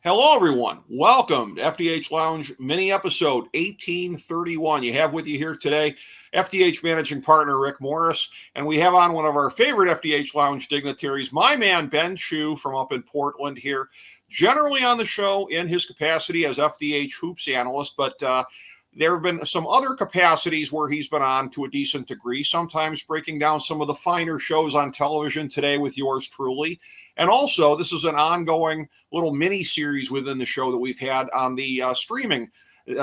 Hello, everyone. Welcome to FDH Lounge mini episode 1831. You have with you here today FDH managing partner Rick Morris, and we have on one of our favorite FDH Lounge dignitaries, my man Ben Chu from up in Portland here, generally on the show in his capacity as FDH hoops analyst, but there have been some other capacities where he's been on to a decent degree, sometimes breaking down some of the finer shows on television today with yours truly. And also, this is an ongoing little mini series within the show that we've had on the streaming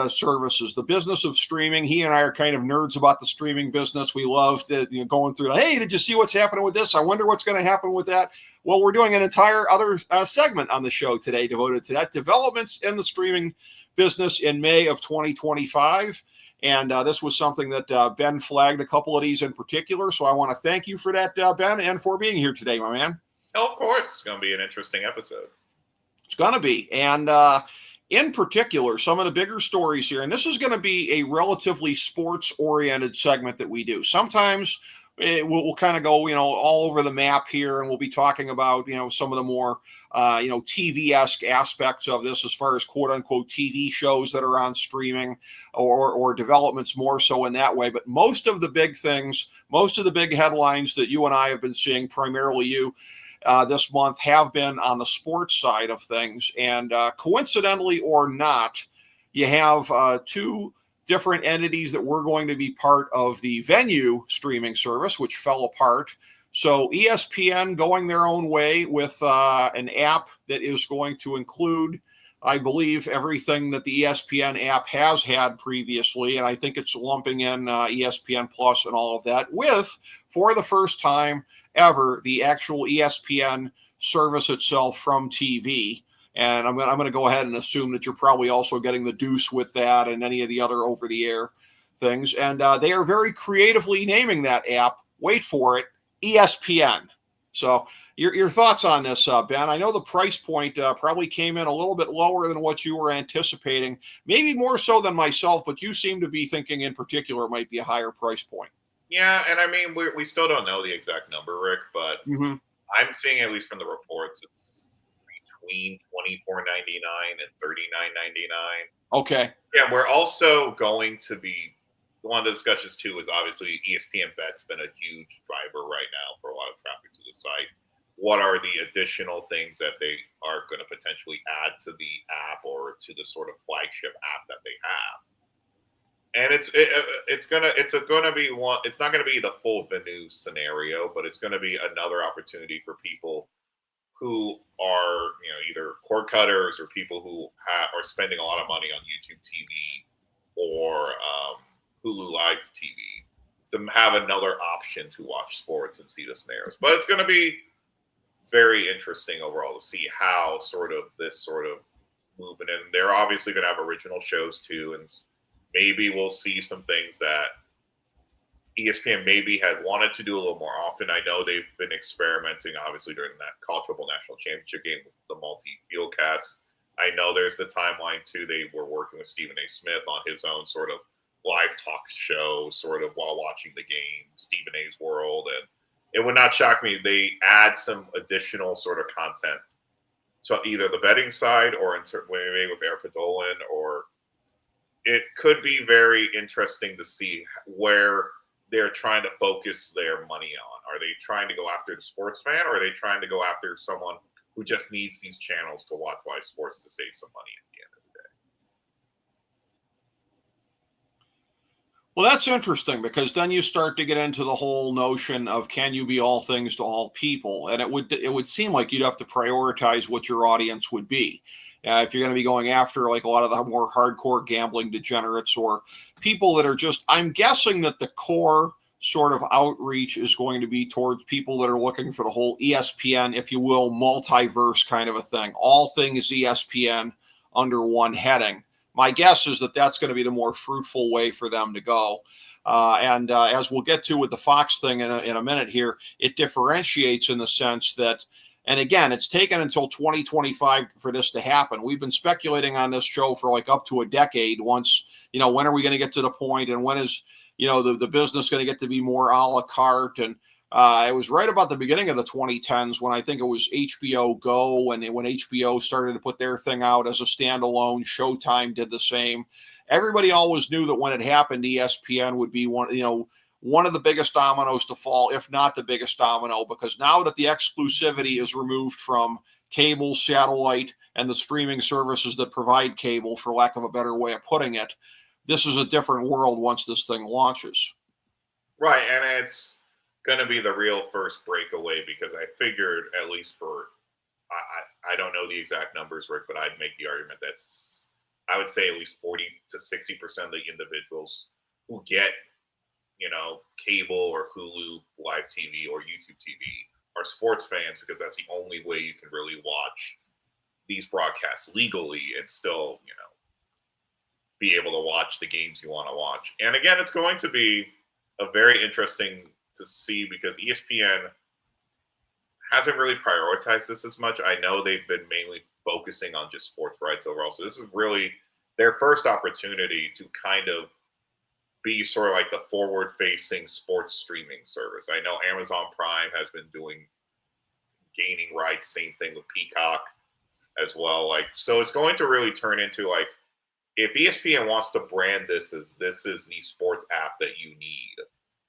services, the business of streaming. He and I are kind of nerds about the streaming business. We love going through, hey, did you see what's happening with this? I wonder what's going to happen with that. Well, we're doing an entire other segment on the show today devoted to that, developments in the streaming business in May of 2025. And this was something that Ben flagged a couple of these in particular. So I want to thank you for that, Ben, and for being here today, my man. Oh, of course. It's going to be an interesting episode. It's going to be. And in particular, some of the bigger stories here, and this is going to be a relatively sports-oriented segment that we do. Sometimes we'll kind of go, all over the map here, and we'll be talking about, some of the more, TV-esque aspects of this as far as quote-unquote TV shows that are on streaming or developments more so in that way. But most of the big things, most of the big headlines that you and I have been seeing, primarily you, this month have been on the sports side of things. And coincidentally or not, you have two different entities that were going to be part of the Venue streaming service, which fell apart. So ESPN going their own way with an app that is going to include, I believe, everything that the ESPN app has had previously. And I think it's lumping in ESPN Plus and all of that with, for the first time ever, the actual ESPN service itself from TV. And I'm going to go ahead and assume that you're probably also getting the Deuce with that and any of the other over-the-air things. And they are very creatively naming that app, wait for it, ESPN. So your thoughts on this, Ben? I know the price point probably came in a little bit lower than what you were anticipating, maybe more so than myself, but you seem to be thinking in particular it might be a higher price point. Yeah, and I mean, we still don't know the exact number, Rick, but I'm seeing, at least from the reports, it's between $24.99 and $39.99. Okay. Yeah, we're also going to be, one of the discussions too is obviously ESPN Bet's been a huge driver right now for a lot of traffic to the site. What are the additional things that they are going to potentially add to the app or to the sort of flagship app that they have? And it's not gonna be the full Venue scenario, but it's gonna be another opportunity for people who are either cord cutters or people who are spending a lot of money on YouTube TV or Hulu Live TV to have another option to watch sports and see the scenarios. But it's gonna be very interesting overall to see how this sort of movement, and they're obviously gonna have original shows too, and maybe we'll see some things that ESPN maybe had wanted to do a little more often. I know they've been experimenting, obviously, during that college football national championship game with the multi-field casts. I know there's the timeline, too. They were working with Stephen A. Smith on his own sort of live talk show, sort of while watching the game, Stephen A.'s World. And it would not shock me if they add some additional sort of content to either the betting side or maybe with Erica Dolan, or it could be very interesting to see where they're trying to focus their money on. Are they trying to go after the sports fan, or are they trying to go after someone who just needs these channels to watch live sports to save some money at the end of the day? Well, that's interesting, because then you start to get into the whole notion of, can you be all things to all people? And it would seem like you'd have to prioritize what your audience would be. If you're going to be going after like a lot of the more hardcore gambling degenerates or people that are just, I'm guessing that the core sort of outreach is going to be towards people that are looking for the whole ESPN, if you will, multiverse kind of a thing. All things ESPN under one heading. My guess is that that's going to be the more fruitful way for them to go. And as we'll get to with the Fox thing in a minute here, it differentiates in the sense that, and again, it's taken until 2025 for this to happen. We've been speculating on this show for like up to a decade. Once, when are we going to get to the point, and when is, the business going to get to be more a la carte? And It was right about the beginning of the 2010s when I think it was HBO Go, when HBO started to put their thing out as a standalone. Showtime did the same. Everybody always knew that when it happened, ESPN would be one of the biggest dominoes to fall, if not the biggest domino, because now that the exclusivity is removed from cable, satellite, and the streaming services that provide cable, for lack of a better way of putting it, this is a different world once this thing launches. Right, and it's going to be the real first breakaway because I figured at least for I don't know the exact numbers, Rick, but I'd make the argument that's I would say at least 40 to 60% of the individuals who get cable or Hulu live TV or YouTube TV are sports fans because that's the only way you can really watch these broadcasts legally and still be able to watch the games you want to watch. And again, it's going to be a very interesting to see because ESPN hasn't really prioritized this as much. I know they've been mainly focusing on just sports rights overall. So this is really their first opportunity to kind of be sort of like the forward-facing sports streaming service. I know Amazon Prime has been gaining rights, same thing with Peacock as well. So it's going to really turn into if ESPN wants to brand this as this is the sports app that you need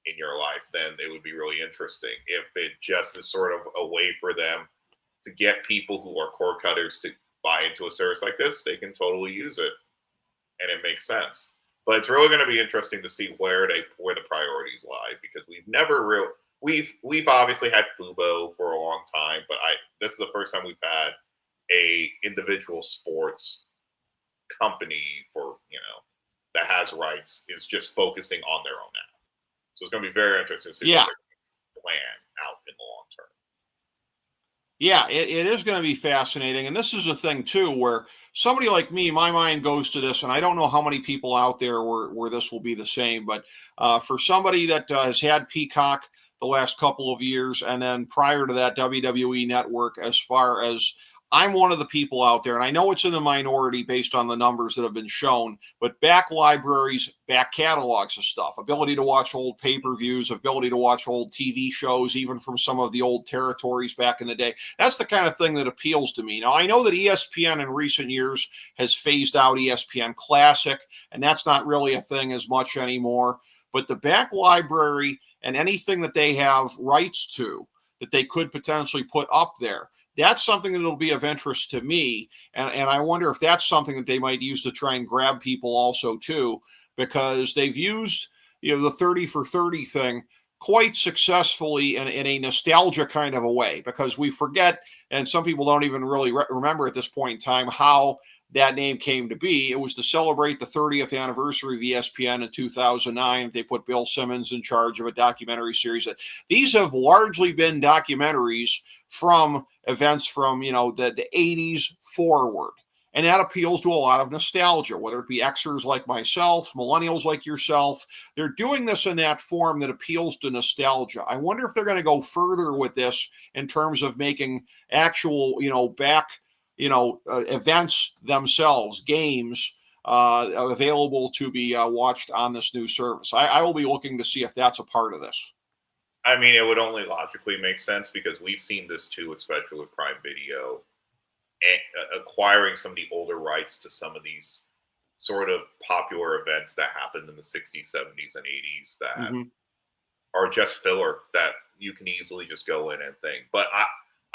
in your life, then it would be really interesting. If it just is sort of a way for them to get people who are cord cutters to buy into a service like this, they can totally use it, and it makes sense. But it's really going to be interesting to see where the priorities lie because we've obviously had Fubo for a long time, but this is the first time we've had a individual sports company that has rights is just focusing on their own app. So it's going to be very interesting to see what they're plan out in the long term. Yeah, it is going to be fascinating. And this is a thing, too, where somebody like me, my mind goes to this, and I don't know how many people out there where this will be the same, but for somebody that has had Peacock the last couple of years, and then prior to that, WWE Network, as far as I'm one of the people out there, and I know it's in the minority based on the numbers that have been shown, but back libraries, back catalogs of stuff, ability to watch old pay-per-views, ability to watch old TV shows, even from some of the old territories back in the day. That's the kind of thing that appeals to me. Now, I know that ESPN in recent years has phased out ESPN Classic, and that's not really a thing as much anymore, but the back library and anything that they have rights to that they could potentially put up there, that's something that'll be of interest to me. And I wonder if that's something that they might use to try and grab people also too, because they've used, the 30 for 30 thing quite successfully in a nostalgia kind of a way, because we forget, and some people don't even really remember at this point in time, how that name came to be. It was to celebrate the 30th anniversary of ESPN in 2009. They put Bill Simmons in charge of a documentary series. These have largely been documentaries from events from, the 80s forward. And that appeals to a lot of nostalgia, whether it be Xers like myself, millennials like yourself. They're doing this in that form that appeals to nostalgia. I wonder if they're going to go further with this in terms of making actual, back events themselves, games, available to be watched on this new service. I will be looking to see if that's a part of this. I mean, it would only logically make sense because we've seen this too, especially with Prime Video, and acquiring some of the older rights to some of these sort of popular events that happened in the 60s, 70s, and 80s that are just filler that you can easily just go in and think. But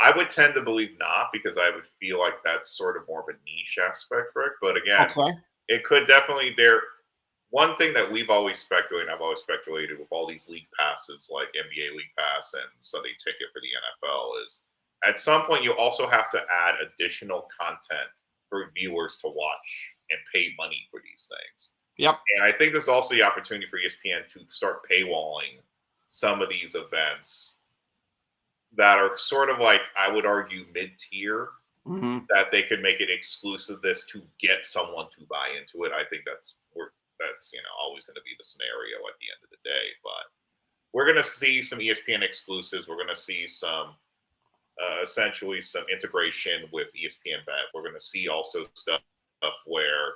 I would tend to believe not because I would feel like that's sort of more of a niche aspect, Rick. But again, it could definitely one thing that we've always speculated, I've always speculated with all these league passes like NBA League Pass and Sunday Ticket for the NFL is at some point you also have to add additional content for viewers to watch and pay money for these things. Yep. And I think there's also the opportunity for ESPN to start paywalling some of these events that are sort of like, I would argue, mid-tier, that they could make it exclusive this to get someone to buy into it. I think that's always going to be the scenario at the end of the day. But we're going to see some ESPN exclusives. We're going to see some essentially some integration with ESPN Bet. We're going to see also stuff where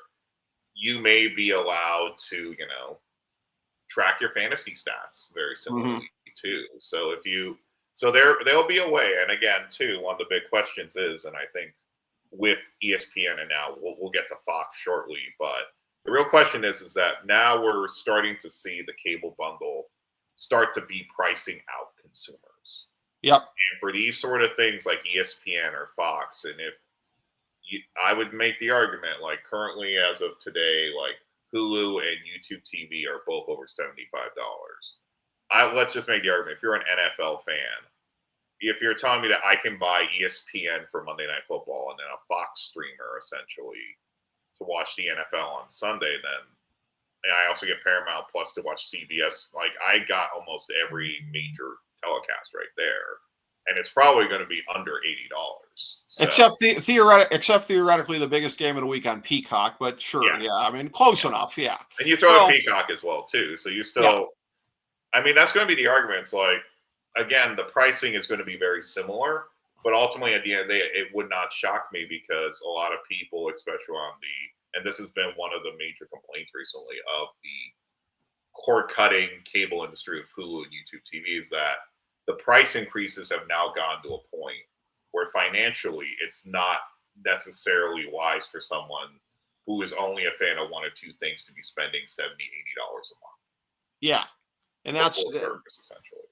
you may be allowed to, track your fantasy stats very similarly too. So there'll be a way. And again, too, one of the big questions is, and I think with ESPN and now we'll get to Fox shortly, but the real question is that now we're starting to see the cable bundle start to be pricing out consumers. Yep. And for these sort of things like ESPN or Fox, and I would make the argument, like currently as of today, like Hulu and YouTube TV are both over $75. Let's just make the argument. If you're an NFL fan, if you're telling me that I can buy ESPN for Monday Night Football and then a Fox streamer essentially to watch the NFL on Sunday, then and I also get Paramount Plus to watch CBS. Like I got almost every major telecast right there, and it's probably going to be under $80. So, except theoretically the biggest game of the week on Peacock, but sure, yeah. I mean, close enough, yeah. And you throw in Peacock as well too, so you still. I mean, that's going to be the argument. It's like, again, the pricing is going to be very similar, but ultimately at the end of the day, it would not shock me because a lot of people, especially and this has been one of the major complaints recently of the cord-cutting cable industry of Hulu and YouTube TV, is that the price increases have now gone to a point where financially it's not necessarily wise for someone who is only a fan of one or two things to be spending $70, $80 a month. Yeah. And that's full service, essentially.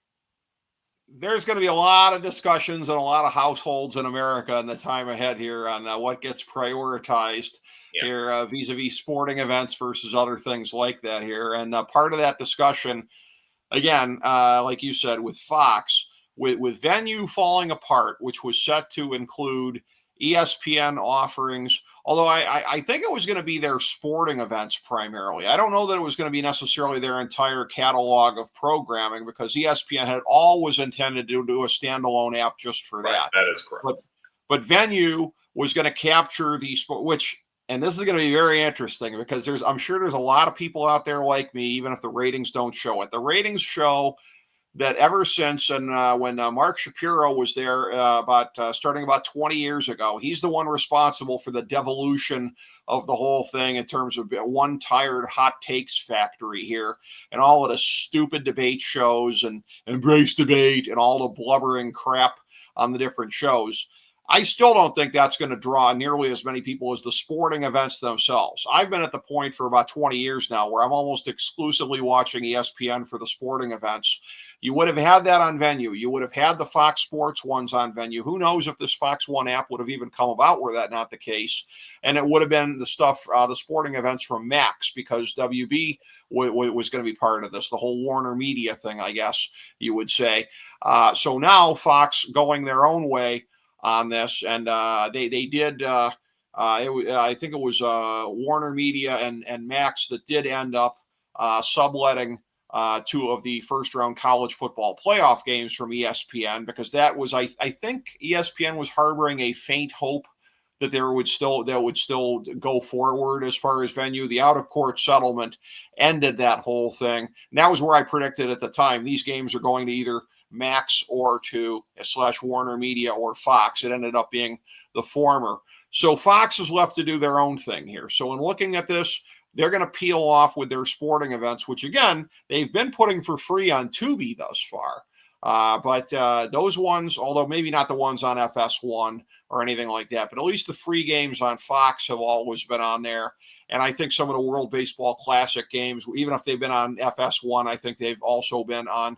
There's going to be a lot of discussions in a lot of households in America in the time ahead here on what gets prioritized here vis-a-vis sporting events versus other things like that here. And part of that discussion, again, like you said, with Fox, with Venue falling apart, which was set to include ESPN offerings, although I think it was going to be their sporting events primarily. I don't know that it was going to be necessarily their entire catalog of programming because ESPN had always intended to do a standalone app just for that. That is correct. But Venue was going to capture the sport, which, and this is going to be very interesting because I'm sure there's a lot of people out there like me, even if the ratings don't show it. The ratings show that ever since, and when Mark Shapiro was there starting about 20 years ago, he's the one responsible for the devolution of the whole thing in terms of one tired hot takes factory here and all of the stupid debate shows and embrace debate and all the blubbering crap on the different shows. I still don't think that's going to draw nearly as many people as the sporting events themselves. I've been at the point for about 20 years now where I'm almost exclusively watching ESPN for the sporting events. You would have had that on Venue. You would have had the Fox Sports ones on Venue. Who knows if this Fox One app would have even come about were that not the case. And it would have been the stuff, the sporting events from Max, because WB was going to be part of this, the whole Warner Media thing, I guess you would say. So now Fox going their own way on this, and they did. I think it was Warner Media and Max that did end up subletting two of the first round college football playoff games from ESPN, because that was I think ESPN was harboring a faint hope that would still go forward as far as Venue. The out of court settlement ended that whole thing. And that was where I predicted at the time these games are going to either Max or to / Warner Media or Fox. It ended up being the former. So Fox is left to do their own thing here. So in looking at this, they're going to peel off with their sporting events, which again, they've been putting for free on Tubi thus far. But those ones, although maybe not the ones on FS1 or anything like that, but at least the free games on Fox have always been on there. And I think some of the World Baseball Classic games, even if they've been on FS1, I think they've also been on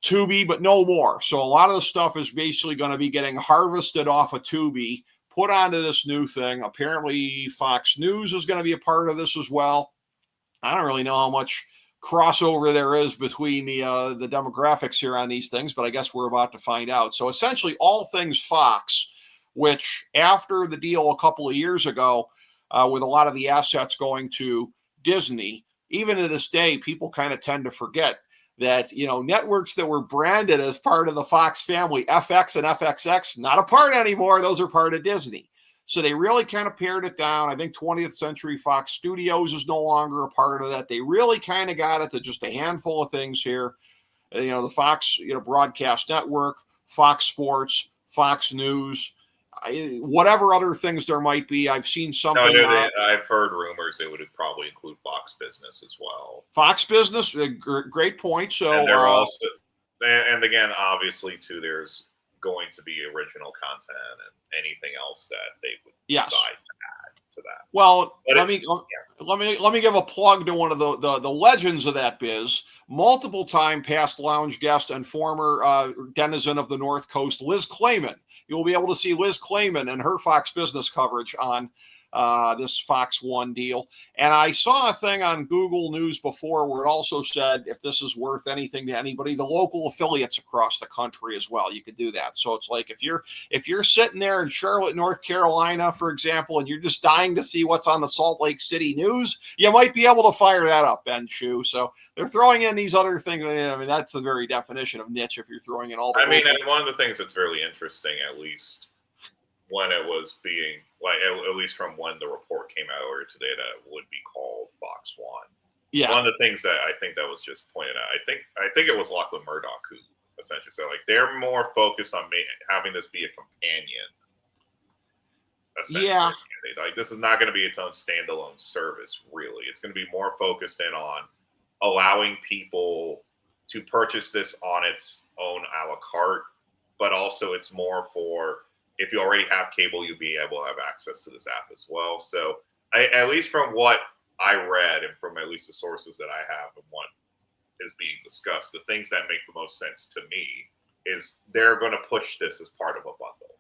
Tubi, but no more. So a lot of the stuff is basically going to be getting harvested off of Tubi, put onto this new thing. Apparently Fox News is going to be a part of this as well. I don't really know how much crossover there is between the demographics here on these things, but I guess we're about to find out. So essentially all things Fox, which after the deal a couple of years ago with a lot of the assets going to Disney, even to this day, people kind of tend to forget that, networks that were branded as part of the Fox family, FX and FXX, not a part anymore. Those are part of Disney. So they really kind of pared it down. I think 20th Century Fox Studios is no longer a part of that. They really kind of got it to just a handful of things here. The Fox, Broadcast Network, Fox Sports, Fox News, whatever other things there might be. I've seen something. I've heard rumors they would probably include Fox Business as well. Fox Business, great point. So and they're also and again, obviously, too, there's going to be original content and anything else that they would Yes. decide to add to that. Well, But let me give a plug to one of the legends of that biz, multiple time past lounge guest and former denizen of the North Coast, Liz Clayman. You'll be able to see Liz Clayman and her Fox Business coverage on this Fox One deal. And I saw a thing on Google News before where it also said if this is worth anything to anybody, the local affiliates across the country as well, you could do that. So it's like if you're sitting there in Charlotte, North Carolina, for example, and you're just dying to see what's on the Salt Lake City news, you might be able to fire that up, Ben Shu. So they're throwing in these other things. I mean, that's the very definition of niche if you're throwing in all the and one of the things that's really interesting, at least when it was being, like, at least from when the report came out earlier today that it would be called Fox One. Yeah. One of the things that I think that was just pointed out, I think it was Lachlan Murdoch who essentially said, like, they're more focused on having this be a companion. Yeah. Like, this is not going to be its own standalone service, really. It's going to be more focused in on allowing people to purchase this on its own a la carte, but also it's more for, if you already have cable, you'll be able to have access to this app as well. So at least from what I read and from at least the sources that I have and what is being discussed, the things that make the most sense to me is they're going to push this as part of a bundle.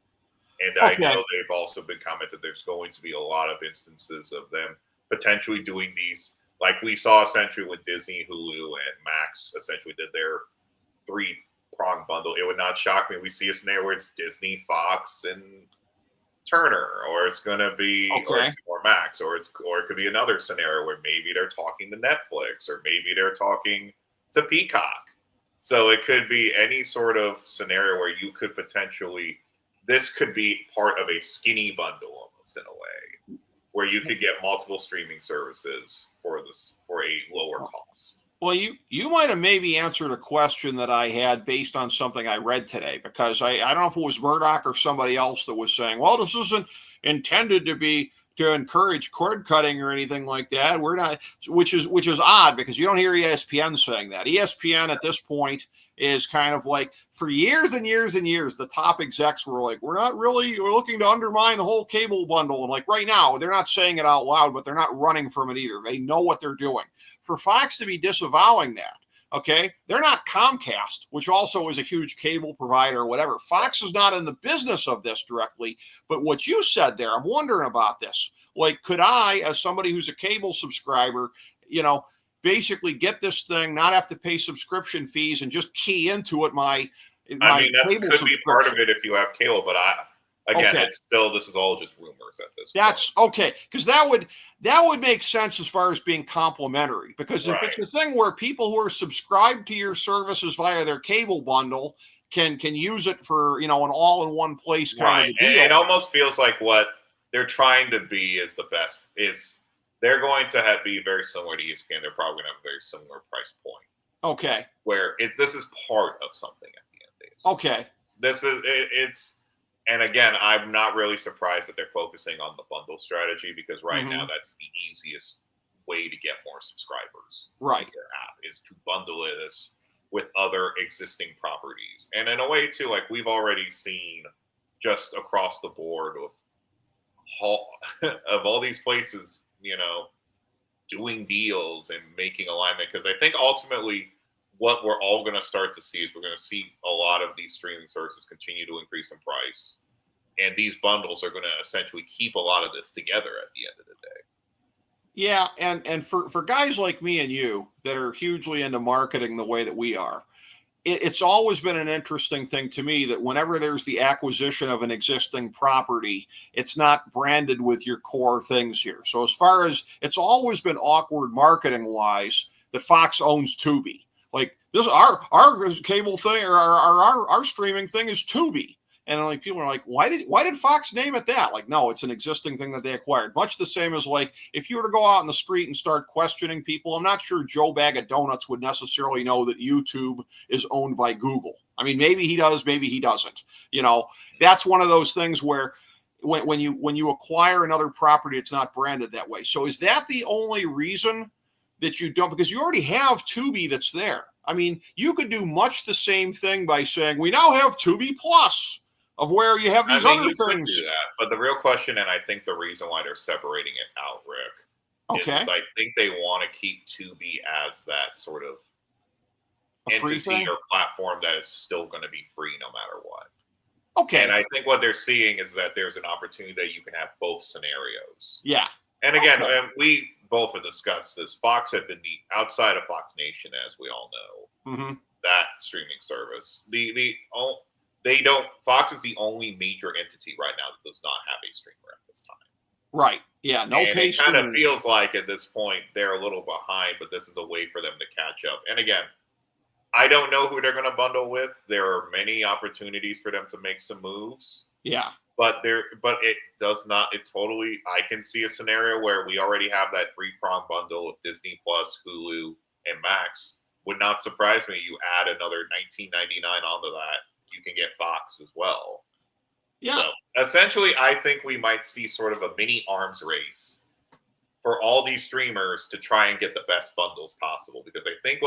And okay. I know they've also been commented there's going to be a lot of instances of them potentially doing these, like we saw essentially with Disney, Hulu, and Max essentially did their 3-prong bundle. It would not shock me if we see a scenario where it's Disney, Fox, and Turner, or it's going to be or Max, or it could be another scenario where maybe they're talking to Netflix, or maybe they're talking to Peacock. So it could be any sort of scenario where you could potentially, this could be part of a skinny bundle almost in a way, where you could get multiple streaming services for a lower cost. Well, you might have maybe answered a question that I had based on something I read today, because I don't know if it was Murdoch or somebody else that was saying, well, this isn't intended to encourage cord cutting or anything like that. We're not, which is odd, because you don't hear ESPN saying that. ESPN at this point is kind of like, for years and years and years, the top execs were like, we're looking to undermine the whole cable bundle. And like right now, they're not saying it out loud, but they're not running from it either. They know what they're doing. For Fox to be disavowing that, okay, they're not Comcast, which also is a huge cable provider or whatever. Fox is not in the business of this directly. But what you said there, I'm wondering about this. Like, could I, as somebody who's a cable subscriber, basically get this thing, not have to pay subscription fees, and just key into it my that could be part of it if you have cable, but it's still, this is all just rumors at this point. That's okay, because that would make sense as far as being complementary, because if it's a thing where people who are subscribed to your services via their cable bundle can use it for an all-in-one place kind of a deal. It almost feels like what they're trying to be is the best is. They're going to be very similar to ESPN. They're probably going to have a very similar price point. Okay. Where this is part of something at the end of the day. Okay. This is it's, and again, I'm not really surprised that they're focusing on the bundle strategy, because right now that's the easiest way to get more subscribers. Right. To their app is to bundle this with other existing properties, and in a way too, like we've already seen just across the board of all these places. Doing deals and making alignment, because I think ultimately what we're all going to start to see is we're going to see a lot of these streaming services continue to increase in price, and these bundles are going to essentially keep a lot of this together at the end of the day. Yeah, and for guys like me and you that are hugely into marketing the way that we are, it's always been an interesting thing to me that whenever there's the acquisition of an existing property, it's not branded with your core things here. So as far as, it's always been awkward marketing wise that Fox owns Tubi. Like this, our cable thing or our streaming thing is Tubi. And like people are like, why did Fox name it that? Like, no, it's an existing thing that they acquired. Much the same as like if you were to go out in the street and start questioning people, I'm not sure Joe Bag of Donuts would necessarily know that YouTube is owned by Google. I mean, maybe he does, maybe he doesn't. That's one of those things where when you acquire another property, it's not branded that way. So is that the only reason that you don't, because you already have Tubi that's there. I mean, you could do much the same thing by saying, we now have Tubi Plus, of where you have these other you could things. do that, but the real question, and I think the reason why they're separating it out, Rick, is Okay. I think they want to keep Tubi as that sort of A free entity thing? or platform that is still going to be free no matter what. And Okay. I think what they're seeing is that there's an opportunity that you can have both scenarios. Yeah. And again, Okay. we both have discussed this. Fox had been the outside of Fox Nation, as we all know, Mm-hmm. that streaming service. They don't. Fox is the only major entity right now that does not have a streamer at this time. Right. Yeah. No And pay it kind of streaming. feels like at this point they're a little behind, but this is a way for them to catch up. And again, I don't know who they're going to bundle with. There are many opportunities for them to make some moves. Yeah. But it does not. It totally. I can see a scenario where we already have that 3-prong bundle of Disney Plus, Hulu, and Max. Would not surprise me. You add another $19.99 onto that, you can get Fox as well. Yeah. So essentially, I think we might see sort of a mini arms race for all these streamers to try and get the best bundles possible. Because I think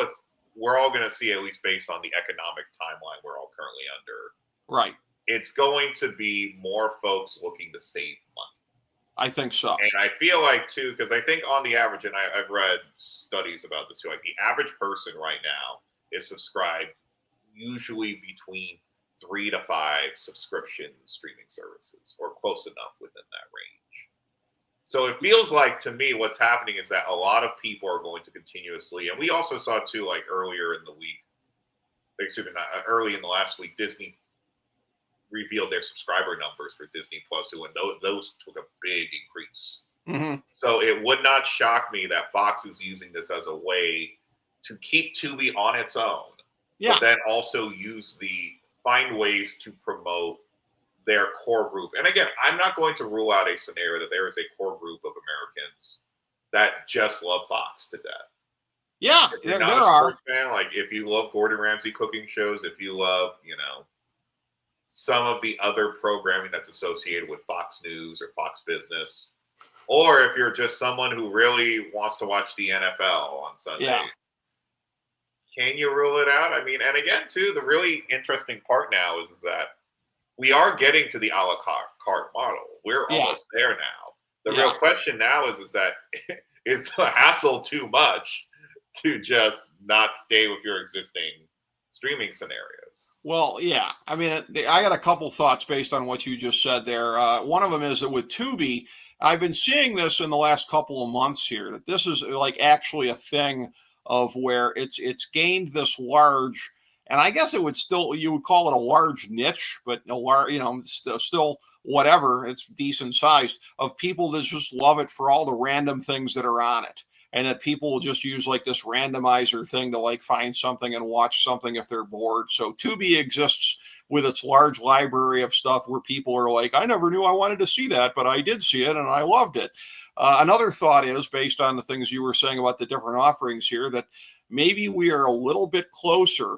we're all going to see, at least based on the economic timeline we're all currently under, Right. it's going to be more folks looking to save money. I think so. And I feel like, too, because I think on the average, and I've read studies about this too, like the average person right now is subscribed usually between 3 to 5 subscription streaming services, or close enough within that range. So it feels like, to me, what's happening is that a lot of people are going to continuously, and we also saw too, like earlier in the week, early in the last week, Disney revealed their subscriber numbers for Disney Plus, and those took a big increase. Mm-hmm. So it would not shock me that Fox is using this as a way to keep Tubi on its own, but then also find ways to promote their core group. And again, I'm not going to rule out a scenario that there is a core group of Americans that just love Fox to death. Yeah, If you're there not a are. sports fan, like if you love Gordon Ramsay cooking shows, if you love, some of the other programming that's associated with Fox News or Fox Business, or if you're just someone who really wants to watch the NFL on Sundays, can you rule it out? I mean, and again, too, the really interesting part now is that we are getting to the a la carte model. We're almost there now. The real question now is that is the hassle too much to just not stay with your existing streaming scenarios? Well, yeah. I mean, I got a couple thoughts based on what you just said there. One of them is that with Tubi, I've been seeing this in the last couple of months here, that this is like actually a thing of where it's gained this large, and I guess you would call it a large niche, but a large, still whatever, it's decent sized, of people that just love it for all the random things that are on it. And that people will just use like this randomizer thing to like find something and watch something if they're bored. So Tubi exists with its large library of stuff where people are like, I never knew I wanted to see that, but I did see it and I loved it. Another thought is, based on the things you were saying about the different offerings here, that maybe we are a little bit closer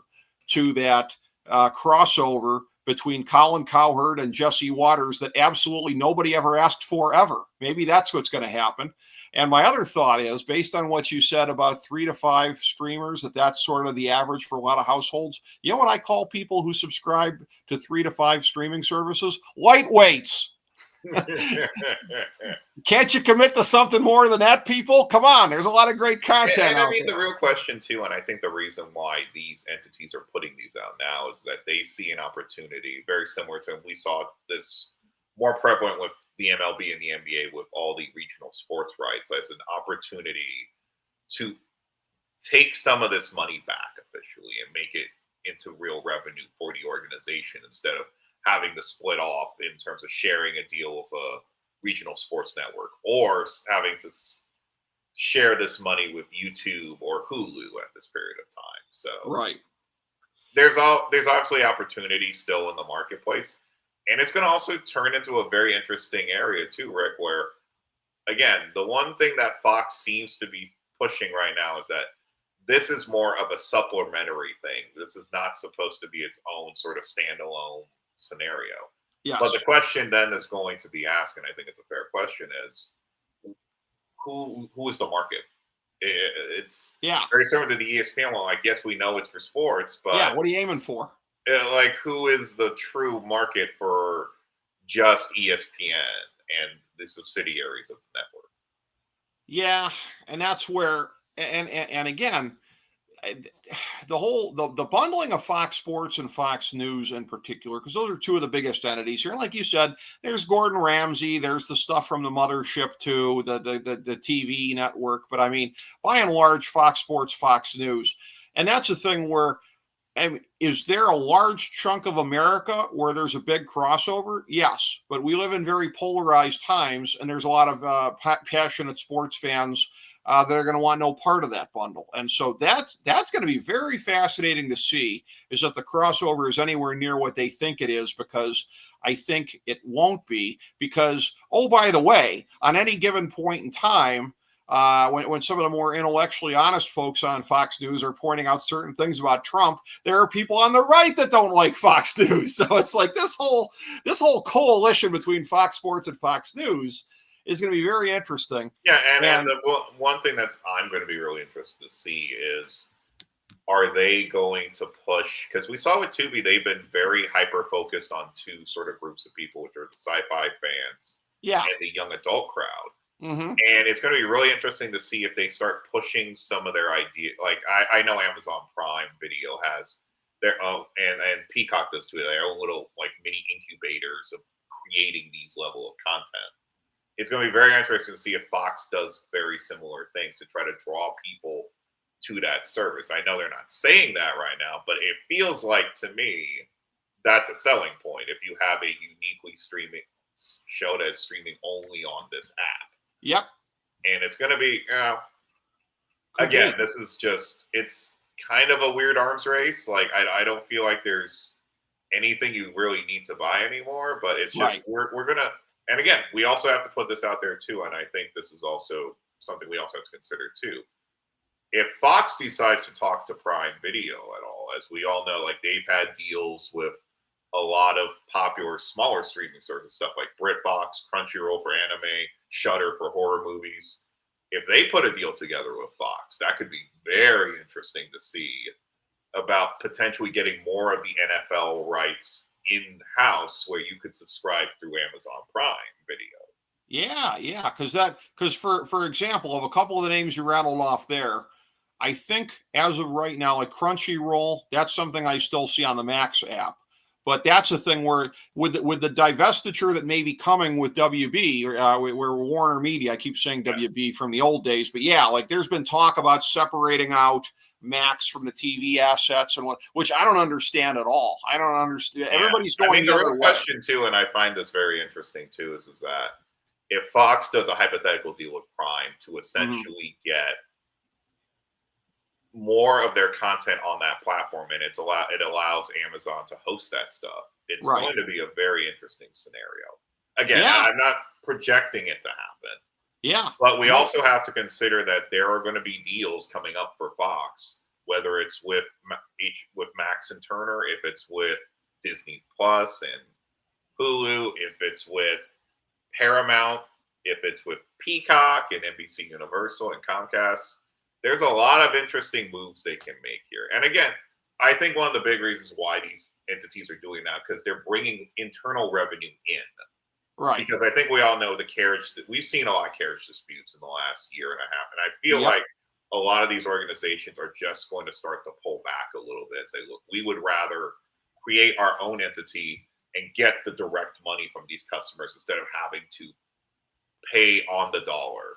to that crossover between Colin Cowherd and Jesse Waters that absolutely nobody ever asked for ever. Maybe that's what's going to happen. And my other thought is, based on what you said about 3 to 5 streamers, that's sort of the average for a lot of households. You know what I call people who subscribe to 3 to 5 streaming services? Lightweights. Can't you commit to something more than that, people? Come on, there's a lot of great content and out I mean, there. the real question too, and I think the reason why these entities are putting these out now is that they see an opportunity very similar to, we saw this more prevalent with the MLB and the NBA with all the regional sports rights, as an opportunity to take some of this money back officially and make it into real revenue for the organization, instead of having to split off in terms of sharing a deal with a regional sports network, or having to share this money with YouTube or Hulu at this period of time. So there's obviously opportunity still in the marketplace, and it's going to also turn into a very interesting area too, Rick, where again, the one thing that Fox seems to be pushing right now is that this is more of a supplementary thing. This is not supposed to be its own sort of standalone scenario. Yes. But the question then is going to be asked, and I think it's a fair question, is who is the market? It's Yeah. very similar to the ESPN one. Like, yes, we know it's for sports, Yeah. but What are you aiming for? like, who is the true market for just ESPN and the subsidiaries of the network? Yeah. And that's where, and again, the bundling of Fox Sports and Fox News in particular, because those are two of the biggest entities here. And like you said, there's Gordon Ramsay, there's the stuff from the mothership too, the TV network. But I mean, by and large, Fox Sports, Fox News, and that's a thing where. I mean, is there a large chunk of America where there's a big crossover? Yes, but we live in very polarized times, and there's a lot of passionate sports fans that are going to want no part of that bundle, and so that's going to be very fascinating to see. Is that the crossover is anywhere near what they think it is? Because I think it won't be. Because oh, by the way, on any given point in time, when some of the more intellectually honest folks on Fox News are pointing out certain things about Trump, there are people on the right that don't like Fox News. So it's like this whole coalition between Fox Sports and Fox News is going to be very interesting. Yeah, and the one thing I'm going to be really interested to see is, are they going to push? Because we saw with Tubi, they've been very hyper focused on two sort of groups of people, which are the sci-fi fans Yeah. and the young adult crowd. Mm-hmm. And it's going to be really interesting to see if they start pushing some of their ideas. Like, I know Amazon Prime Video has their own, and Peacock does too, their own little like mini incubators of creating these level of content. It's going to be very interesting to see if Fox does very similar things to try to draw people to that service. I know they're not saying that right now, but it feels like to me that's a selling point if you have a uniquely streaming show that is streaming only on this app. Yep. And it's going to be, again, this is just, it's kind of a weird arms race. Like, I don't feel like there's anything you really need to buy anymore, but it's just, Right. we're going to, and again, we also have to put this out there too. And I think this is also something we also have to consider too. If Fox decides to talk to Prime Video at all, as we all know, like they've had deals with a lot of popular smaller streaming services, stuff like BritBox, Crunchyroll for anime, Shudder for horror movies. If they put a deal together with Fox, that could be very interesting to see about potentially getting more of the NFL rights in-house where you could subscribe through Amazon Prime Video. Yeah, because for example, of a couple of the names you rattled off there, I think as of right now, like Crunchyroll, that's something I still see on the Max app. But that's a thing where with the divestiture that may be coming with WB, where Warner Media, I keep saying WB from the old days, but yeah, like there's been talk about separating out Max from the TV assets and which I don't understand at all. I don't understand. Yeah. Everybody's going the other way. Question too, and I find this very interesting too, is that if Fox does a hypothetical deal with Prime to essentially get more of their content on that platform, and it allows Amazon to host that stuff, it's going to be a very interesting scenario. Again, I'm not projecting it to happen. Yeah. But we also have to consider that there are going to be deals coming up for Fox, whether it's with Max and Turner, if it's with Disney Plus and Hulu, if it's with Paramount, if it's with Peacock and NBC Universal and Comcast. There's a lot of interesting moves they can make here. And again, I think one of the big reasons why these entities are doing that, because they're bringing internal revenue in. Right. Because I think we all know we've seen a lot of carriage disputes in the last year and a half. And I feel like a lot of these organizations are just going to start to pull back a little bit and say, look, we would rather create our own entity and get the direct money from these customers instead of having to pay on the dollar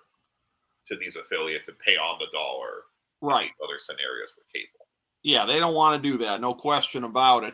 to these affiliates and pay on the dollar in these other scenarios with cable. Yeah, they don't want to do that. No question about it.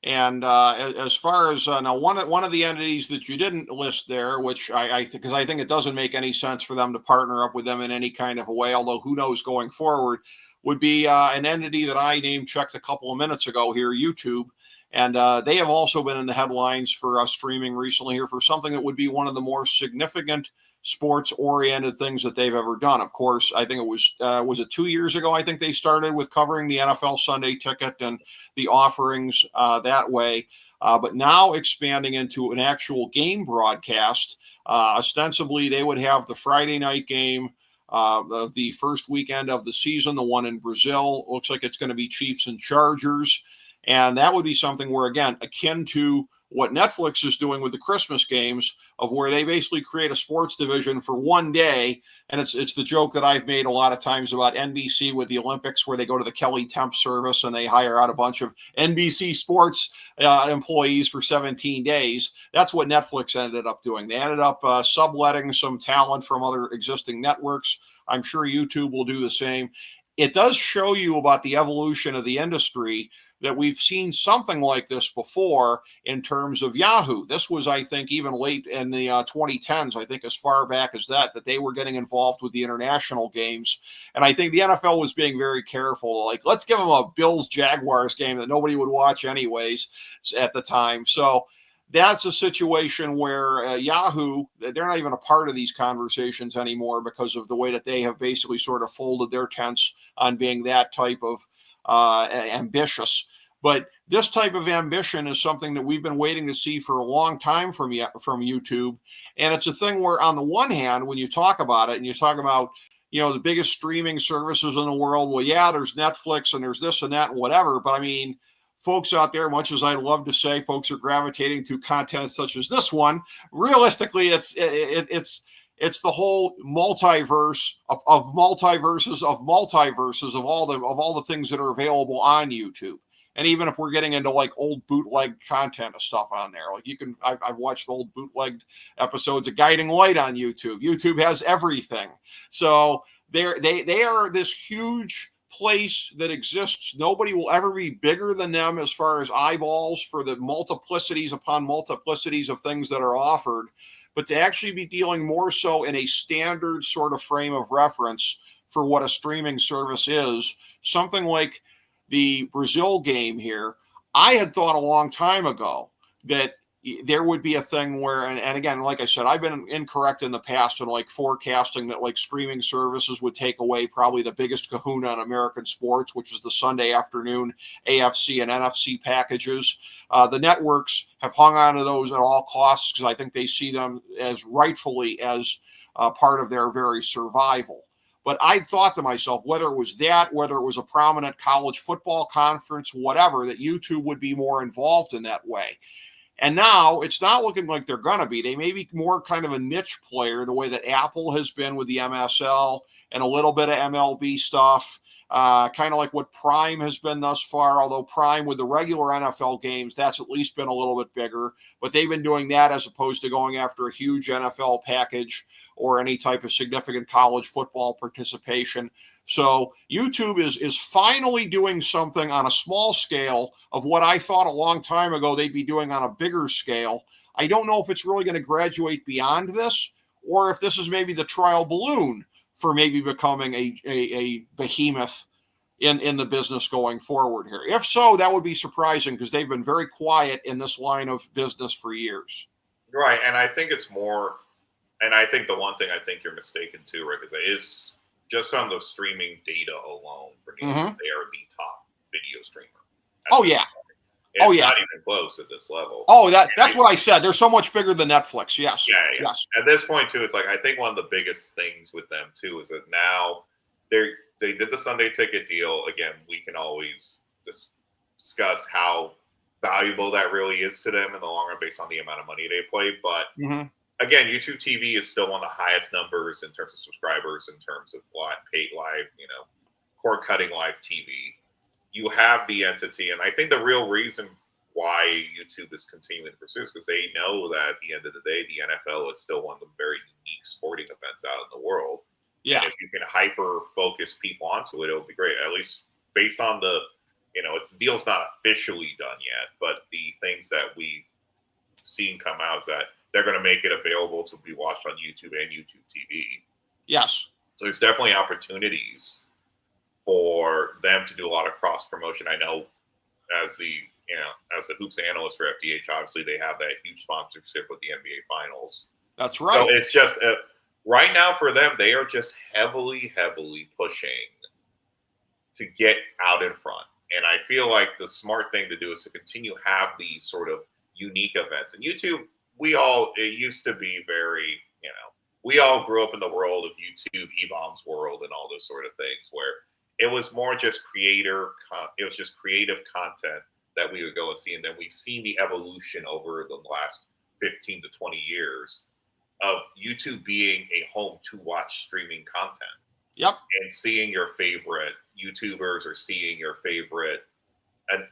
And as far as now, one of the entities that you didn't list there, which because I think it doesn't make any sense for them to partner up with them in any kind of a way, although who knows going forward, would be an entity that I name checked a couple of minutes ago here, YouTube. And they have also been in the headlines for streaming recently here for something that would be one of the more significant sports-oriented things that they've ever done. Of course, I think it was it 2 years ago, I think they started with covering the NFL Sunday Ticket and the offerings that way. But now expanding into an actual game broadcast. Ostensibly, they would have the Friday night game of the first weekend of the season, the one in Brazil. Looks like it's going to be Chiefs and Chargers. And that would be something where, again, akin to what Netflix is doing with the Christmas games, of where they basically create a sports division for one day. And it's the joke that I've made a lot of times about NBC with the Olympics, where they go to the Kelly Temp service and they hire out a bunch of NBC sports employees for 17 days. That's what Netflix ended up doing. They ended up subletting some talent from other existing networks. I'm sure YouTube will do the same. It does show you about the evolution of the industry, that we've seen something like this before in terms of Yahoo. This was, I think, even late in the 2010s, I think as far back as that they were getting involved with the international games. And I think the NFL was being very careful. Like, let's give them a Bills-Jaguars game that nobody would watch anyways at the time. So that's a situation where Yahoo, they're not even a part of these conversations anymore because of the way that they have basically sort of folded their tents on being that type of ambitious. But this type of ambition is something that we've been waiting to see for a long time from YouTube. And it's a thing where, on the one hand, when you talk about it and you talk about, the biggest streaming services in the world, well, yeah, there's Netflix and there's this and that and whatever. But I mean, folks out there, much as I'd love to say folks are gravitating to content such as this one, realistically, it's the whole multiverse of multiverses of multiverses of all the things that are available on YouTube. And even if we're getting into like old bootleg content of stuff on there, like I've watched old bootlegged episodes of Guiding Light on YouTube. YouTube has everything. So they are this huge place that exists. Nobody will ever be bigger than them as far as eyeballs for the multiplicities upon multiplicities of things that are offered. But to actually be dealing more so in a standard sort of frame of reference for what a streaming service is, something like the Brazil game here, I had thought a long time ago that there would be a thing where, and again, like I said, I've been incorrect in the past in like forecasting that like streaming services would take away probably the biggest kahuna in American sports, which is the Sunday afternoon AFC and NFC packages. The networks have hung on to those at all costs because I think they see them as rightfully as part of their very survival. But I thought to myself, whether it was that, whether it was a prominent college football conference, whatever, that YouTube would be more involved in that way. And now it's not looking like they're going to be. They may be more kind of a niche player, the way that Apple has been with the MSL and a little bit of MLB stuff, kind of like what Prime has been thus far, although Prime with the regular NFL games, that's at least been a little bit bigger. But they've been doing that as opposed to going after a huge NFL package or any type of significant college football participation. So YouTube is finally doing something on a small scale of what I thought a long time ago they'd be doing on a bigger scale. I don't know if it's really going to graduate beyond this, or if this is maybe the trial balloon for maybe becoming a behemoth in the business going forward here. If so, that would be surprising because they've been very quiet in this line of business for years. Right, and I think it's more, and I think the one thing I think you're mistaken too, Rick, is just from the streaming data alone for news, they are the top video streamer. Oh yeah. It's not even close at this level. Oh, that's what I said. They're so much bigger than Netflix. Yes. Yeah. Yes. At this point, too, it's like I think one of the biggest things with them too is that now they did the Sunday ticket deal. Again, we can always discuss how valuable that really is to them in the long run based on the amount of money they play. But again, YouTube TV is still one of the highest numbers in terms of subscribers, in terms of paid live, cord cutting live TV. You have the entity, and I think the real reason why YouTube is continuing to pursue is because they know that at the end of the day, the NFL is still one of the very unique sporting events out in the world. Yeah. And if you can hyper focus people onto it, it'll be great. At least based on the, the deal's not officially done yet, but the things that we've seen come out is that they're going to make it available to be watched on YouTube and YouTube TV. Yes. So there's definitely opportunities for them to do a lot of cross promotion. I know as the hoops analyst for FDH, obviously they have that huge sponsorship with the NBA Finals. That's right. So it's just right now for them, they are just heavily pushing to get out in front. And I feel like the smart thing to do is to continue have these sort of unique events. And YouTube, it used to be very, we all grew up in the world of YouTube, E-Bombs world, and all those sort of things, where it was more just it was just creative content that we would go and see, and then we've seen the evolution over the last 15 to 20 years of YouTube being a home to watch streaming content. Yep. And seeing your favorite YouTubers or seeing your favorite, and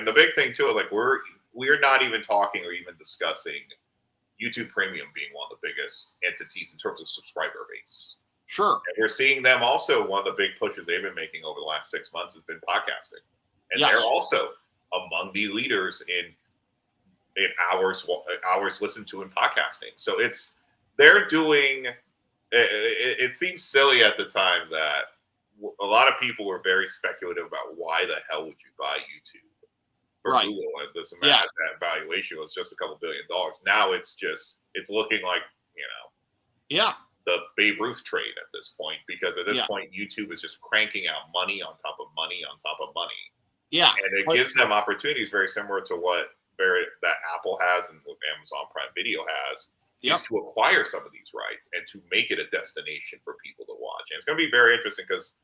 the big thing too, like we're not even talking or even discussing YouTube Premium being one of the biggest entities in terms of subscriber base. Sure. And we're seeing them also, one of the big pushes they've been making over the last 6 months has been podcasting. And yes. they're also among the leaders in hours listened to in podcasting. So they're doing, it seems silly at the time that a lot of people were very speculative about why the hell would you buy YouTube for right. Google, and this amount that valuation was just a couple $2 billion. Now it's looking like, the Babe Ruth trade at this point, because at this point YouTube is just cranking out money on top of money on top of money. Yeah. And it gives them opportunities very similar to that Apple has and what Amazon Prime Video has, is to acquire some of these rights and to make it a destination for people to watch. And it's going to be very interesting, because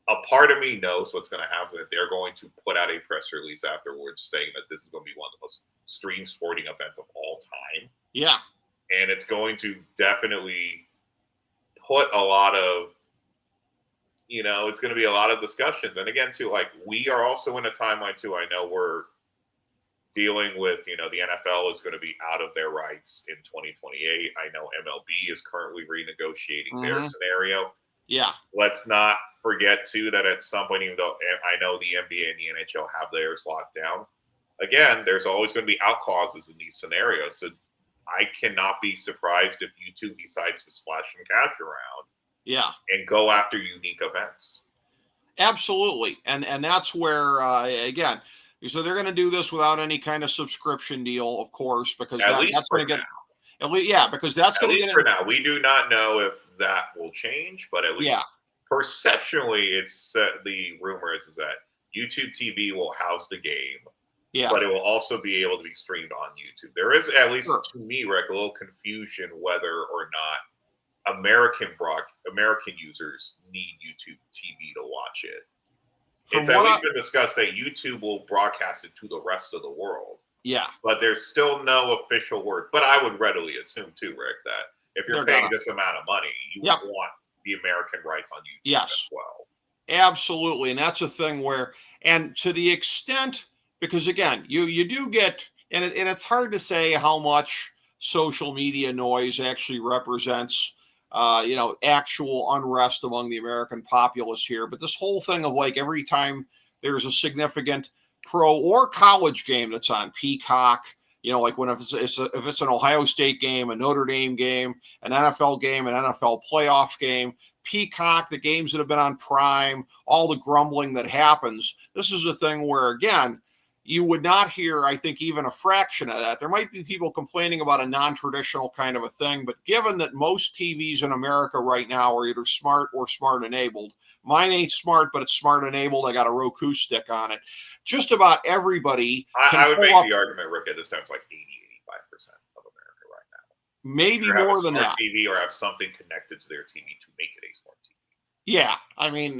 a part of me knows what's going to happen, that they're going to put out a press release afterwards saying that this is going to be one of the most streamed sporting events of all time. Yeah. And it's going to definitely put a lot of, it's going to be a lot of discussions. And again, too, like, we are also in a timeline too. I know we're dealing with, the NFL is going to be out of their rights in 2028. I know MLB is currently renegotiating their scenario. Yeah. Let's not forget too that at some point, even though I know the NBA and the NHL have theirs locked down, again, there's always going to be out clauses in these scenarios. So I cannot be surprised if YouTube decides to splash some cash around. Yeah. And go after unique events. Absolutely. And that's where, again, so they're going to do this without any kind of subscription deal, of course, because that's going to get, because that's going to get. For now, we do not know if that will change, but at least perceptually, it's the rumor is that YouTube TV will house the game. Yeah. But it will also be able to be streamed on YouTube. There is, at least to me, Rick, a little confusion whether or not American users need YouTube TV to watch it. It's at least been discussed that YouTube will broadcast it to the rest of the world. Yeah. But there's still no official word. But I would readily assume too, Rick, that if you're paying this amount of money, you would want the American rights on YouTube as well. Absolutely. And that's a thing where, and to the extent, because again, you do get, and it's hard to say how much social media noise actually represents actual unrest among the American populace here. But this whole thing of, like, every time there's a significant pro or college game that's on Peacock, like when if it's an Ohio State game, a Notre Dame game, an NFL game, an NFL playoff game, Peacock, the games that have been on Prime, all the grumbling that happens. This is a thing where, again, you would not hear, I think, even a fraction of that. There might be people complaining about a non-traditional kind of a thing, but given that most TVs in America right now are either smart or smart enabled, mine ain't smart, but it's smart enabled. I got a Roku stick on it. Just about everybody. I would make the argument, Rick, at this time it's like 80-85% of America right now. Maybe more than that. TV or have something connected to their TV to make it a smart TV. Yeah, I mean,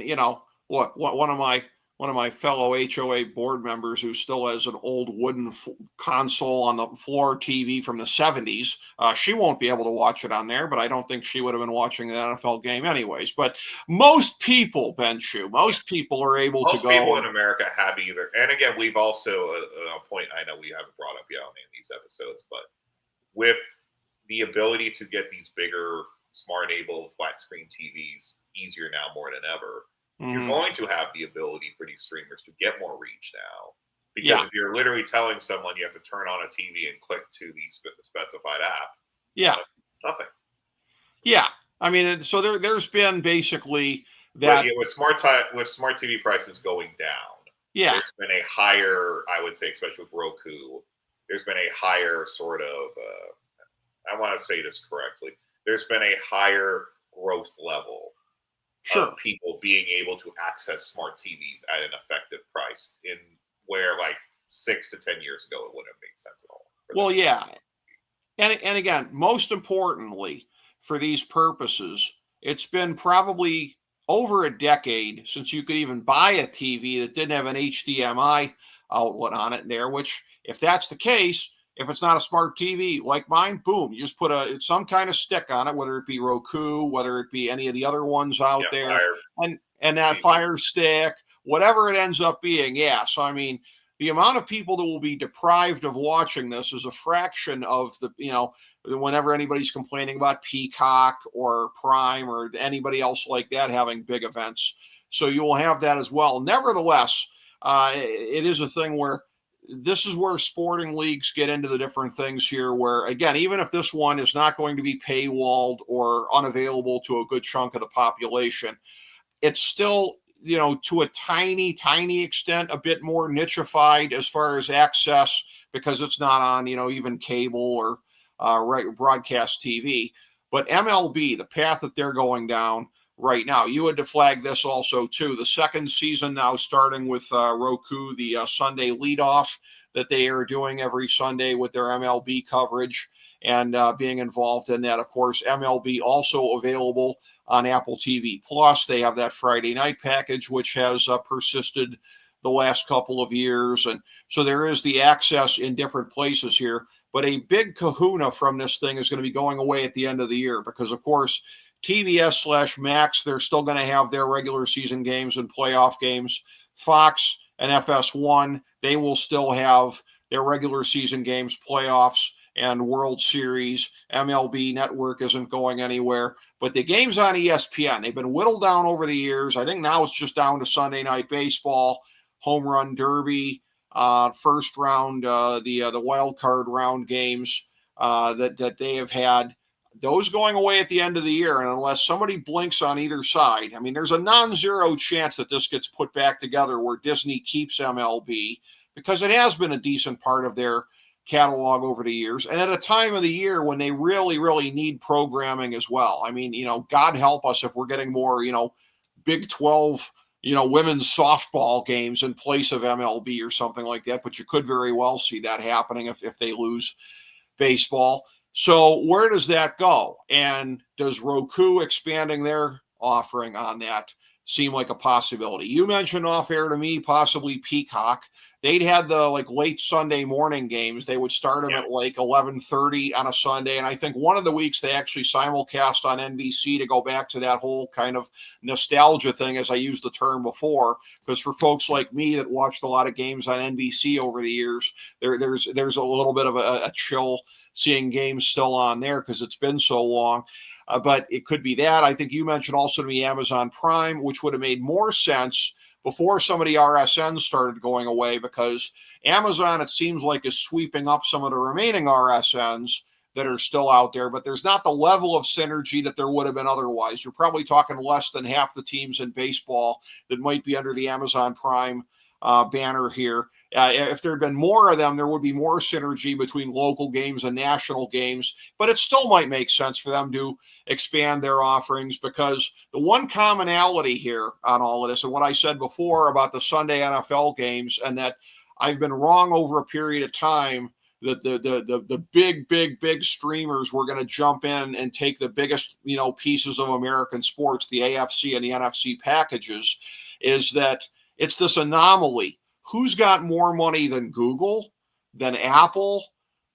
one of my fellow HOA board members who still has an old wooden console on the floor TV from the 70s. She won't be able to watch it on there, but I don't think she would have been watching an NFL game anyways. But most people, Ben Shue, people are able to go. Most people in America have either. And again, we've also, a point I know we haven't brought up yet on any of these episodes, but with the ability to get these bigger, smart-enabled, flat-screen TVs easier now more than ever, you're going to have the ability for these streamers to get more reach now. Because if you're literally telling someone you have to turn on a TV and click to the specified app, nothing. Yeah, I mean, so there's been basically that. But with smart TV prices going down, there's been a higher, I would say, especially with Roku, there's been a higher sort of, I want to say this correctly, there's been a higher growth level of people being able to access smart TVs at an effective price, in where like 6 to 10 years ago it wouldn't have made sense at all. Well, yeah. And again, most importantly, for these purposes, it's been probably over a decade since you could even buy a TV that didn't have an HDMI outlet on it there, which if that's the case, if it's not a smart TV like mine, boom, you just put some kind of stick on it, whether it be Roku, whether it be any of the other ones out Yeah, there, Fire and that TV. Fire Stick, whatever it ends up being. Yeah. So I mean, the amount of people that will be deprived of watching this is a fraction of whenever anybody's complaining about Peacock or Prime or anybody else like that having big events. So you will have that as well. Nevertheless, it is a thing where this is where sporting leagues get into the different things here, where again, even if this one is not going to be paywalled or unavailable to a good chunk of the population, it's still, to a tiny extent, a bit more nichified as far as access, because it's not on, even cable or broadcast TV. But MLB, the path that they're going down right now, you had to flag this also too. The second season now starting with Roku, the Sunday leadoff that they are doing every Sunday with their MLB coverage and being involved in that. Of course, MLB also available on Apple TV Plus. They have that Friday night package, which has persisted the last couple of years. And so there is the access in different places here. But a big kahuna from this thing is going to be going away at the end of the year because, of course, TBS/Max, they're still going to have their regular season games and playoff games. Fox and FS1, they will still have their regular season games, playoffs, and World Series. MLB Network isn't going anywhere. But the games on ESPN, they've been whittled down over the years. I think now it's just down to Sunday Night Baseball, Home Run Derby, first round, the wild card round games that they have had. Those going away at the end of the year, and unless somebody blinks on either side, I mean, there's a non-zero chance that this gets put back together where Disney keeps MLB, because it has been a decent part of their catalog over the years, and at a time of the year when they really need programming as well. I mean, God help us if we're getting more, Big 12, women's softball games in place of MLB or something like that, but you could very well see that happening if they lose baseball. So where does that go? And does Roku expanding their offering on that seem like a possibility? You mentioned off air to me possibly Peacock. They'd had the late Sunday morning games. They would start them at 11:30 on a Sunday, and I think one of the weeks they actually simulcast on NBC to go back to that whole kind of nostalgia thing, as I used the term before. Because for folks like me that watched a lot of games on NBC over the years, there's a little bit of a chill seeing games still on there because it's been so long. But it could be that. I think you mentioned also to me Amazon Prime, which would have made more sense before some of the RSNs started going away, because Amazon, it seems like, is sweeping up some of the remaining RSNs that are still out there, but there's not the level of synergy that there would have been otherwise. You're probably talking less than half the teams in baseball that might be under the Amazon Prime banner here. If there had been more of them, there would be more synergy between local games and national games, but it still might make sense for them to expand their offerings, because the one commonality here on all of this, and what I said before about the Sunday NFL games, and that I've been wrong over a period of time, that the big streamers were going to jump in and take the biggest pieces of American sports, the AFC and the NFC packages, is that it's this anomaly. Who's got more money than Google, than Apple,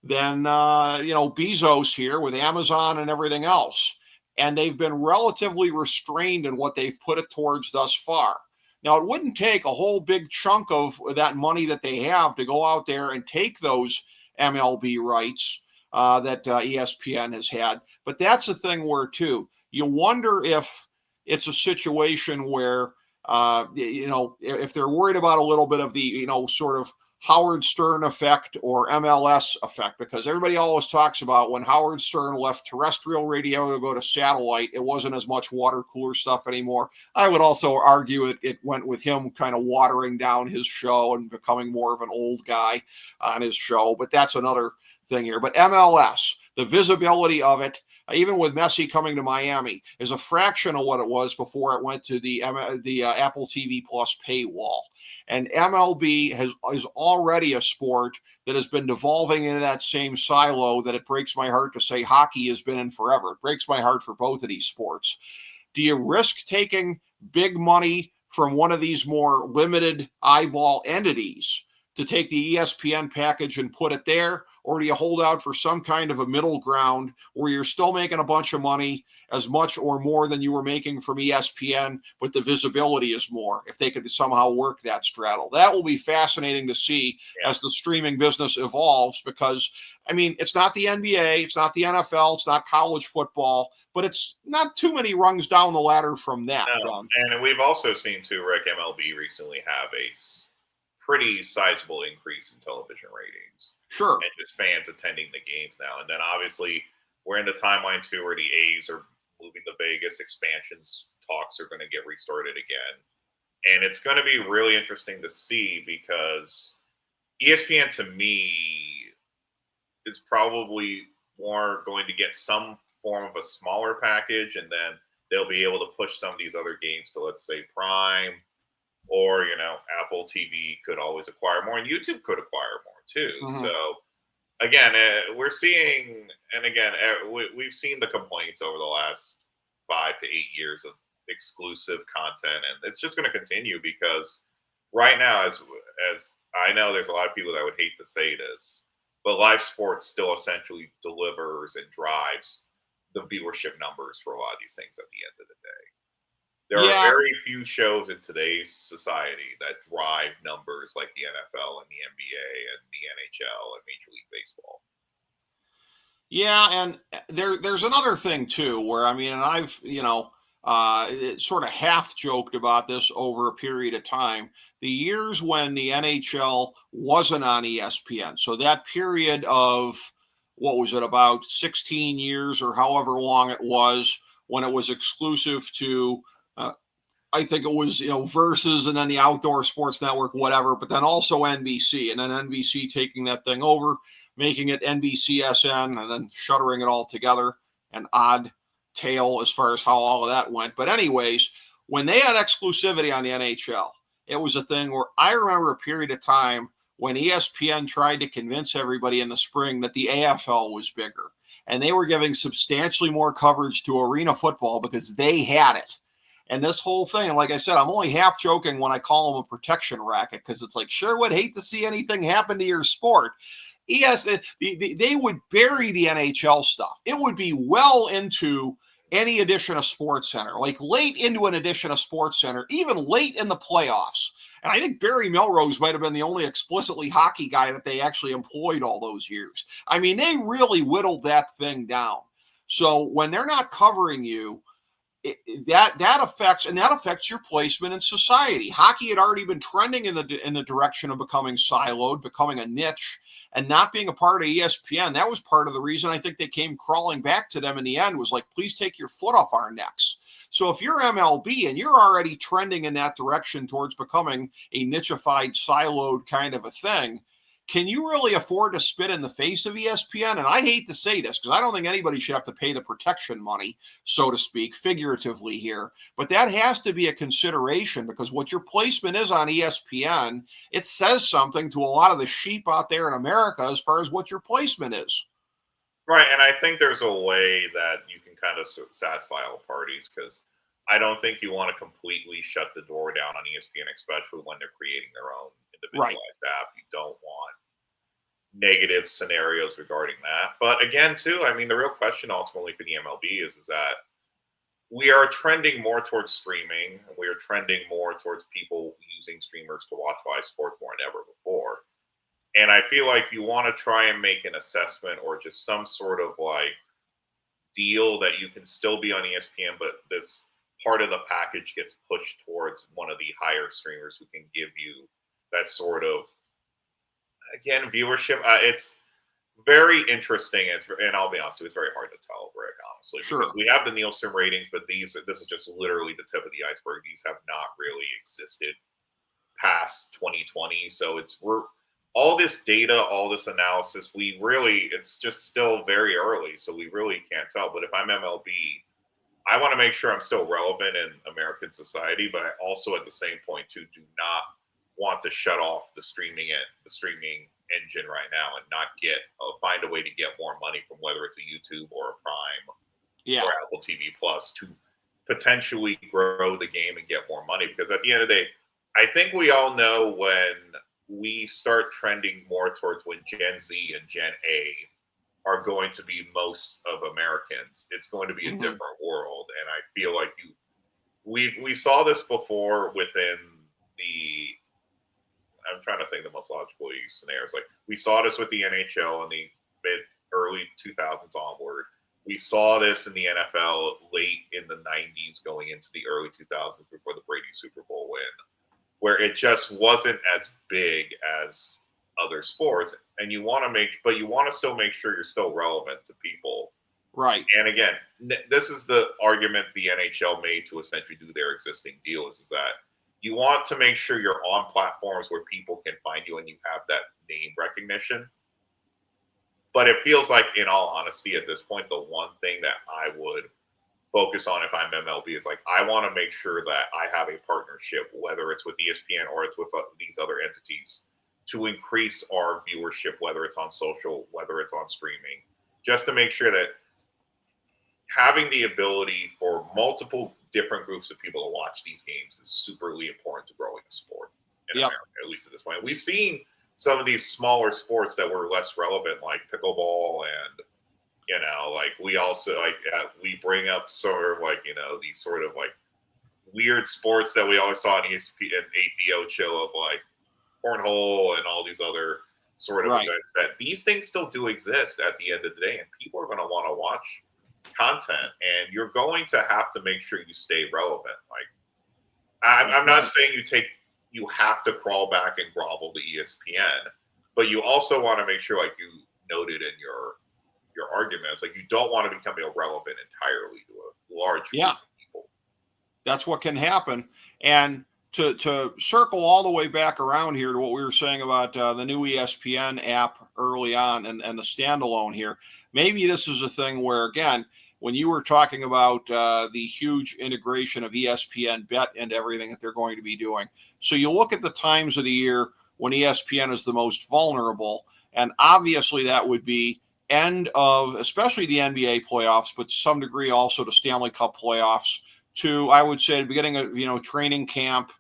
than Bezos here with Amazon and everything else? And they've been relatively restrained in what they've put it towards thus far. Now, it wouldn't take a whole big chunk of that money that they have to go out there and take those MLB rights that ESPN has had. But that's the thing where, too, you wonder if it's a situation where, if they're worried about a little bit of the, sort of Howard Stern effect or MLS effect, because everybody always talks about when Howard Stern left terrestrial radio to go to satellite, it wasn't as much water cooler stuff anymore. I would also argue it went with him kind of watering down his show and becoming more of an old guy on his show, but that's another thing here. But MLS, the visibility of it, even with Messi coming to Miami, is a fraction of what it was before it went to the Apple TV Plus paywall. And MLB is already a sport that has been devolving into that same silo that it breaks my heart to say hockey has been in forever. It breaks my heart for both of these sports. Do you risk taking big money from one of these more limited eyeball entities to take the ESPN package and put it there? Or do you hold out for some kind of a middle ground where you're still making a bunch of money, as much or more than you were making from ESPN, but the visibility is more if they could somehow work that straddle? That will be fascinating to see as the streaming business evolves, because, I mean, it's not the NBA, it's not the NFL, it's not college football, but it's not too many rungs down the ladder from that. No. And we've also seen, too, Rick, MLB recently have a pretty sizable increase in television ratings. Sure. And just fans attending the games now. And then obviously we're in the timeline too where the A's are moving to Vegas. Expansions talks are going to get restarted again. And it's going to be really interesting to see, because ESPN to me is probably more going to get some form of a smaller package, and then they'll be able to push some of these other games to, let's say, Prime, or, Apple TV could always acquire more, and YouTube could acquire more too. Mhm. So again, we're seeing, and again, we've seen the complaints over the last 5 to 8 years of exclusive content, and it's just going to continue, because right now, as I know, there's a lot of people that would hate to say this, but live sports still essentially delivers and drives the viewership numbers for a lot of these things at the end of the day. There are Yeah. very few shows in today's society that drive numbers like the NFL and the NBA and the NHL and Major League Baseball. Yeah, and there's another thing too, where, I mean, and I've sort of half joked about this over a period of time. The years when the NHL wasn't on ESPN, so that period of, what was it, about 16 years or however long it was, when it was exclusive to, I think it was, Versus, and then the Outdoor Sports Network, whatever, but then also NBC, and then NBC taking that thing over, making it NBCSN, and then shuttering it all together. An odd tale as far as how all of that went. But anyways, when they had exclusivity on the NHL, it was a thing where I remember a period of time when ESPN tried to convince everybody in the spring that the AFL was bigger. And they were giving substantially more coverage to arena football because they had it. And this whole thing, and like I said, I'm only half joking when I call them a protection racket, because it's like, sure would hate to see anything happen to your sport. Yes, they would bury the NHL stuff. It would be well into any edition of Sports Center, like late into an edition of Sports Center, even late in the playoffs. And I think Barry Melrose might have been the only explicitly hockey guy that they actually employed all those years. I mean, they really whittled that thing down. So when they're not covering you, that affects your placement in society. Hockey had already been trending in the direction of becoming siloed, becoming a niche, and not being a part of ESPN. That was part of the reason I think they came crawling back to them in the end, was like, please take your foot off our necks. So if you're MLB and you're already trending in that direction towards becoming a nichified, siloed kind of a thing, can you really afford to spit in the face of ESPN? And I hate to say this, because I don't think anybody should have to pay the protection money, so to speak, figuratively here. But that has to be a consideration, because what your placement is on ESPN, it says something to a lot of the sheep out there in America as far as what your placement is. Right, and I think there's a way that you can kind of satisfy all parties, because I don't think you want to completely shut the door down on ESPN, especially when they're creating their own individualized app. You don't want negative scenarios regarding that. But again, too, I mean, the real question ultimately for the MLB is that we are trending more towards streaming. We are trending more towards people using streamers to watch live sports more than ever before. And I feel like you want to try and make an assessment, or just some sort of like deal that you can still be on ESPN, but this part of the package gets pushed towards one of the higher streamers who can give you that sort of, again, viewership. It's very interesting. And I'll be honest with you, it's very hard to tell, Rick, honestly, because we have the Nielsen ratings, but this is just literally the tip of the iceberg. These have not really existed past 2020. So we're all this data, all this analysis, it's just still very early. So we really can't tell. But if I'm MLB, I want to make sure I'm still relevant in American society, but I also at the same point too do not want to shut off the streaming engine right now and not find a way to get more money from whether it's a YouTube or a Prime or Apple TV Plus to potentially grow the game and get more money. Because at the end of the day, I think we all know when we start trending more towards when Gen Z and Gen A are going to be most of Americans, it's going to be a different world. And I feel like we saw this before within the, I'm trying to think the most logical scenarios. Like we saw this with the NHL in the early 2000s onward. We saw this in the NFL late in the 90s going into the early 2000s before the Brady Super Bowl win, where it just wasn't as big as other sports. And you want to still make sure you're still relevant to people. Right. And again, this is the argument the NHL made to essentially do their existing deals, is that you want to make sure you're on platforms where people can find you and you have that name recognition. But it feels like, in all honesty, at this point, the one thing that I would focus on if I'm MLB is like, I want to make sure that I have a partnership, whether it's with ESPN or it's with these other entities, to increase our viewership, whether it's on social, whether it's on streaming, just to make sure that having the ability for multiple different groups of people to watch these games is superly important to growing the sport in America, at least at this point. We've seen some of these smaller sports that were less relevant, like pickleball, and like we also we bring up sort of like these sort of like weird sports that we always saw on ESPN and HBO show of like cornhole and all these other sort of events, that these things still do exist at the end of the day, and people are going to want to watch content, and you're going to have to make sure you stay relevant. Like I'm not saying you have to crawl back and grovel to ESPN, but you also want to make sure, like you noted in your arguments, like you don't want to become irrelevant entirely to a large group of people. That's what can happen. And to circle all the way back around here to what we were saying about the new ESPN app early on and the standalone here, maybe this is a thing where, again, when you were talking about the huge integration of ESPN Bet and everything that they're going to be doing. So you look at the times of the year when ESPN is the most vulnerable, and obviously that would be end of especially the NBA playoffs, but to some degree also the Stanley Cup playoffs, to, I would say, the beginning of training camp.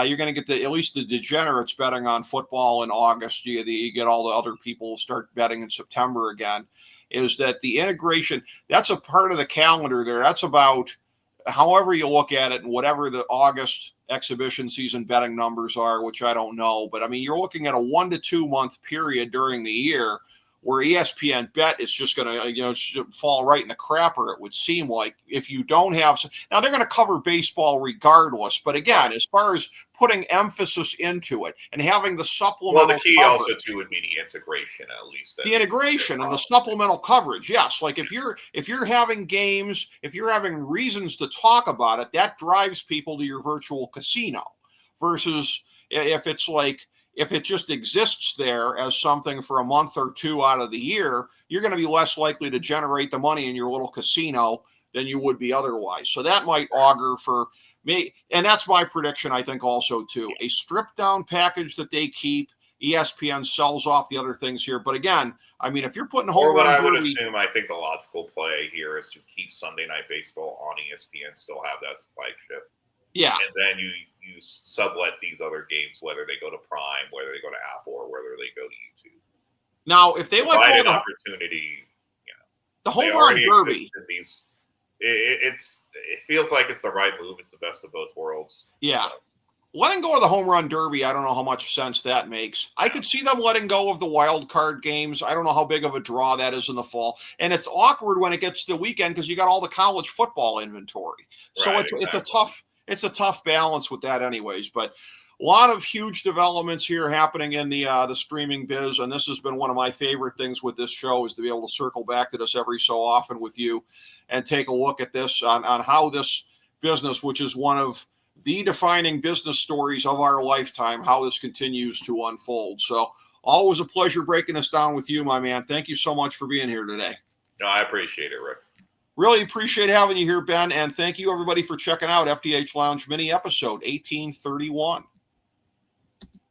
You're going to get at least the degenerates betting on football in August. You get all the other people start betting in September again. Is that the integration? That's a part of the calendar there. That's about, however you look at it, and whatever the August exhibition season betting numbers are, which I don't know. But I mean, you're looking at a 1 to 2 month period during the year where ESPN Bet is just going to fall right in the crapper, it would seem like, if you don't have. Now, they're going to cover baseball regardless, but again, as far as putting emphasis into it and having the supplemental the key coverage, also too would be the integration, at least. The integration and the supplemental coverage, yes. Like if you're having games, if you're having reasons to talk about it, that drives people to your virtual casino, versus if it's like, if it just exists there as something for a month or two out of the year, you're going to be less likely to generate the money in your little casino than you would be otherwise. So that might augur for me. And that's my prediction, I think, also, too. A stripped down package that they keep. ESPN sells off the other things here. But again, I mean, if you're putting home run derby, I would assume, I think the logical play here is to keep Sunday Night Baseball on ESPN, still have that as a flagship. Yeah. And then you sublet these other games, whether they go to Prime, whether they go to Apple, or whether they go to YouTube. Now, if they let go of the opportunity, the home run derby, it feels like it's the right move. It's the best of both worlds. Yeah. So. Letting go of the home run derby, I don't know how much sense that makes. I could see them letting go of the wild card games. I don't know how big of a draw that is in the fall. And it's awkward when it gets to the weekend because you got all the college football inventory. So it's a tough balance with that anyways. But a lot of huge developments here happening in the streaming biz. And this has been one of my favorite things with this show, is to be able to circle back to this every so often with you and take a look at this on how this business, which is one of the defining business stories of our lifetime, how this continues to unfold. So always a pleasure breaking this down with you, my man. Thank you so much for being here today. No, I appreciate it, Rick. Really appreciate having you here, Ben. And thank you, everybody, for checking out FDH Lounge mini episode 1831.